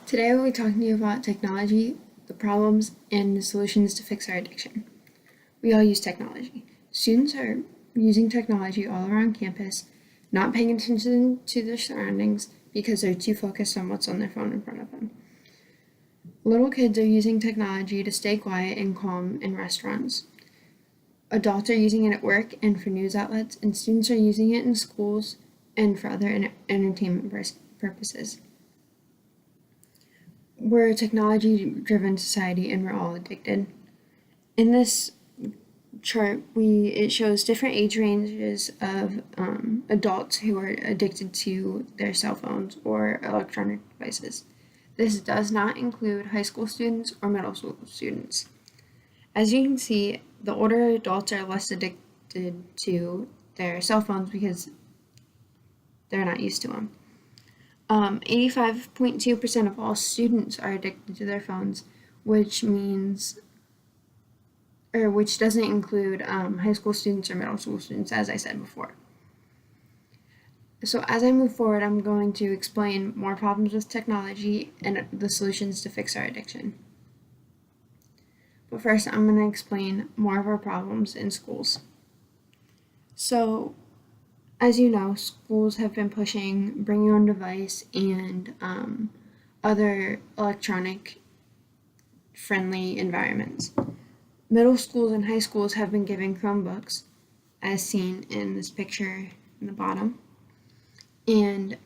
Today we'll be talking to you about technology, the problems, and the solutions to fix our addiction. We all use technology. Students are using technology all around campus, not paying attention to their surroundings because they're too focused on what's on their phone in front of them. Little kids are using technology to stay quiet and calm in restaurants. Adults are using it at work and for news outlets, and students are using it in schools and for other entertainment purposes. We're a technology-driven society and we're all addicted. In this chart, it shows different age ranges of adults who are addicted to their cell phones or electronic devices. This does not include high school students or middle school students. As you can see, the older adults are less addicted to their cell phones because they're not used to them. 85.2% of all students are addicted to their phones, which doesn't include high school students or middle school students, as I said before. So as I move forward, I'm going to explain more problems with technology and the solutions to fix our addiction. But first, I'm going to explain more of our problems in schools. So, as you know, schools have been pushing bring your own device and other electronic friendly environments. Middle schools and high schools have been giving Chromebooks, as seen in this picture in the bottom. And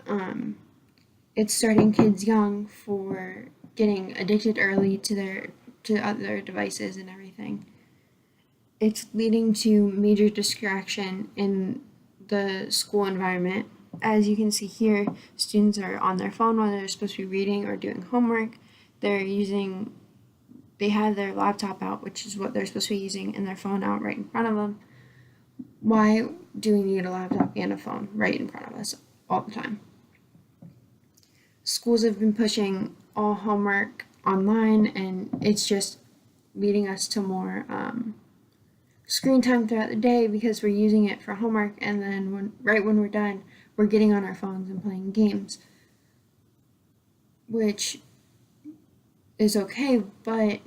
it's starting kids young for getting addicted early to other devices and everything. It's leading to major distraction in the school environment. As you can see here, students are on their phone while they're supposed to be reading or doing homework. They have their laptop out, which is what they're supposed to be using, and their phone out right in front of them. Why do we need a laptop and a phone right in front of us all the time? Schools have been pushing all homework online, and it's just leading us to more screen time throughout the day because we're using it for homework, and then right when we're done, we're getting on our phones and playing games, which is okay, but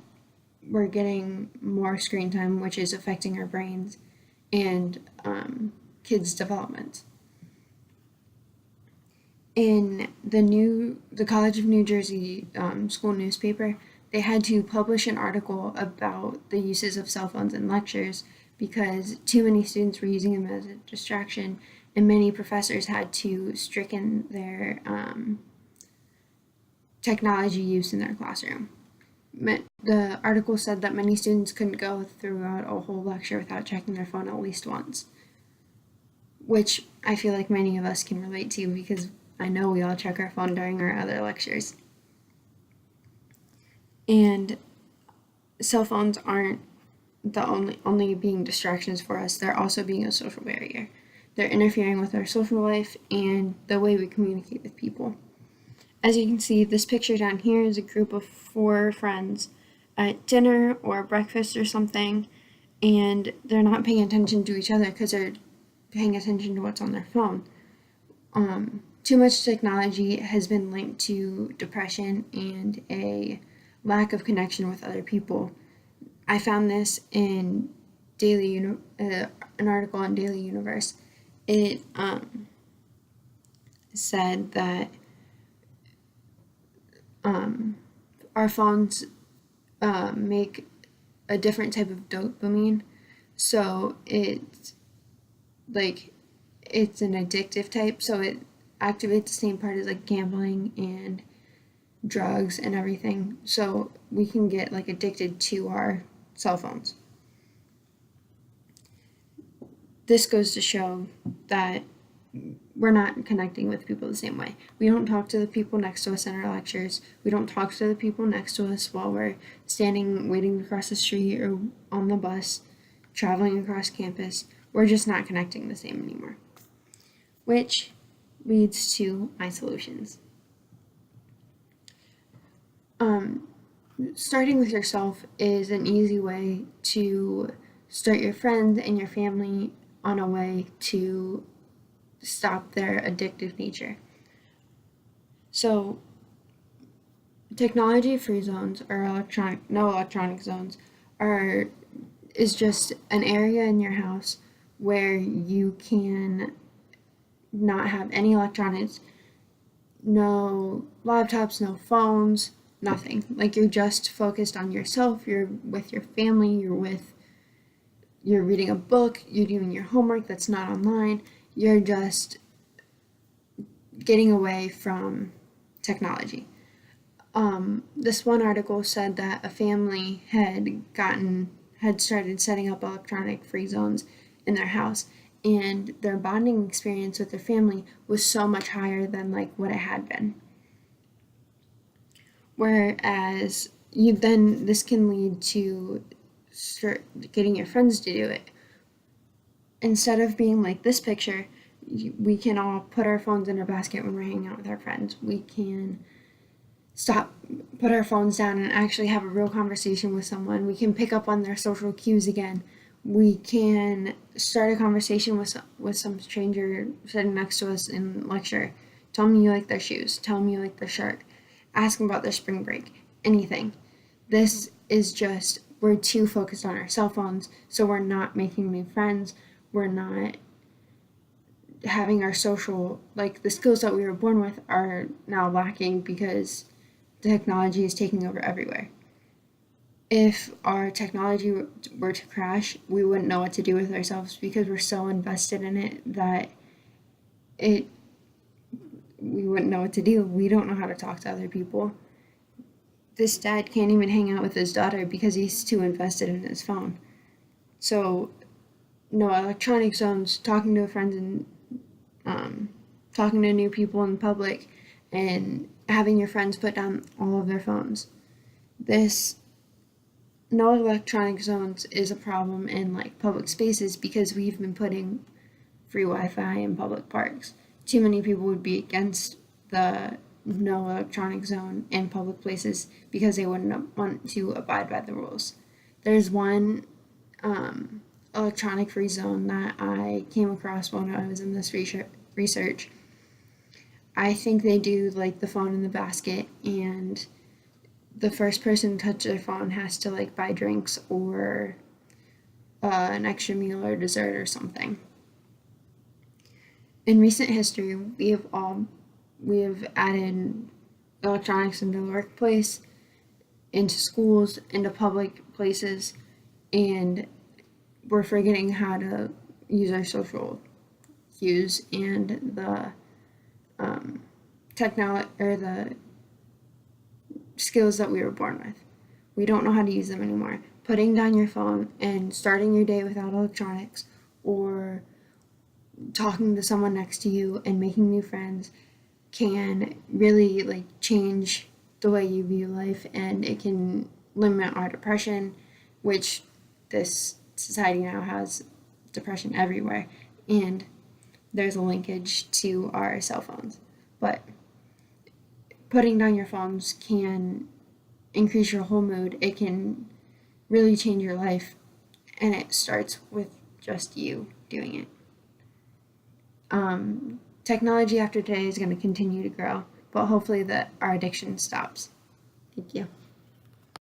we're getting more screen time, which is affecting our brains and kids' development. In the College of New Jersey school newspaper, they had to publish an article about the uses of cell phones in lectures because too many students were using them as a distraction, and many professors had to stricken their technology use in their classroom. The article said that many students couldn't go throughout a whole lecture without checking their phone at least once, which I feel like many of us can relate to because I know we all check our phone during our other lectures. And cell phones aren't the only being distractions for us, they're also being a social barrier. They're interfering with our social life and the way we communicate with people. As you can see, this picture down here is a group of 4 friends at dinner or breakfast or something, and they're not paying attention to each other because they're paying attention to what's on their phone. Too much technology has been linked to depression and a lack of connection with other people. I found this in an article on Daily Universe. It said that our phones make a different type of dopamine, so it's an addictive type, so it activates the same part as like gambling and drugs and everything, so we can get addicted to our cell phones. This goes to show that we're not connecting with people the same way. We don't talk to the people next to us in our lectures. We don't talk to the people next to us while we're standing waiting to cross the street or on the bus, traveling across campus. We're just not connecting the same anymore, which leads to my solutions. Starting with yourself is an easy way to start your friends and your family on a way to stop their addictive nature. So technology-free zones or no electronic zones are is just an area in your house where you can not have any electronics, no laptops, no phones, nothing. Like you're just focused on yourself, you're with your family, you're reading a book, you're doing your homework that's not online, you're just getting away from technology. This one article said that a family had started setting up electronic free zones in their house, and their bonding experience with their family was so much higher than like what it had been. Whereas this can lead to start getting your friends to do it. Instead of being like this picture, we can all put our phones in our basket when we're hanging out with our friends. We can put our phones down and actually have a real conversation with someone. We can pick up on their social cues again. We can start a conversation with some stranger sitting next to us in lecture. Tell me you like their shoes. Tell me you like their shirt. Ask them about their spring break. Anything. This is just, we're too focused on our cell phones, so we're not making new friends. We're not having our social, like the skills that we were born with are now lacking because technology is taking over everywhere. If our technology were to crash, we wouldn't know what to do with ourselves because we're so invested in it that we wouldn't know what to do. We don't know how to talk to other people. This dad can't even hang out with his daughter because he's too invested in his phone. So, no electronic zones, talking to friends and talking to new people in public, and having your friends put down all of their phones. No electronic zones is a problem in like public spaces because we've been putting free Wi-Fi in public parks. Too many people would be against the no electronic zone in public places because they wouldn't want to abide by the rules. There's one electronic free zone that I came across when I was in this research. I think they do like the phone in the basket, and the first person to touch their phone has to like buy drinks or an extra meal or dessert or something. In recent history, we have added electronics into the workplace, into schools, into public places, and we're forgetting how to use our social cues and the technology or the skills that we were born with. We don't know how to use them anymore. Putting down your phone and starting your day without electronics, or talking to someone next to you and making new friends, can really like change the way you view life, and it can limit our depression, which this society now has depression everywhere, and there's a linkage to our cell phones. But putting down your phones can increase your whole mood. It can really change your life, and it starts with just you doing it. Technology after today is going to continue to grow, but hopefully that our addiction stops. Thank you.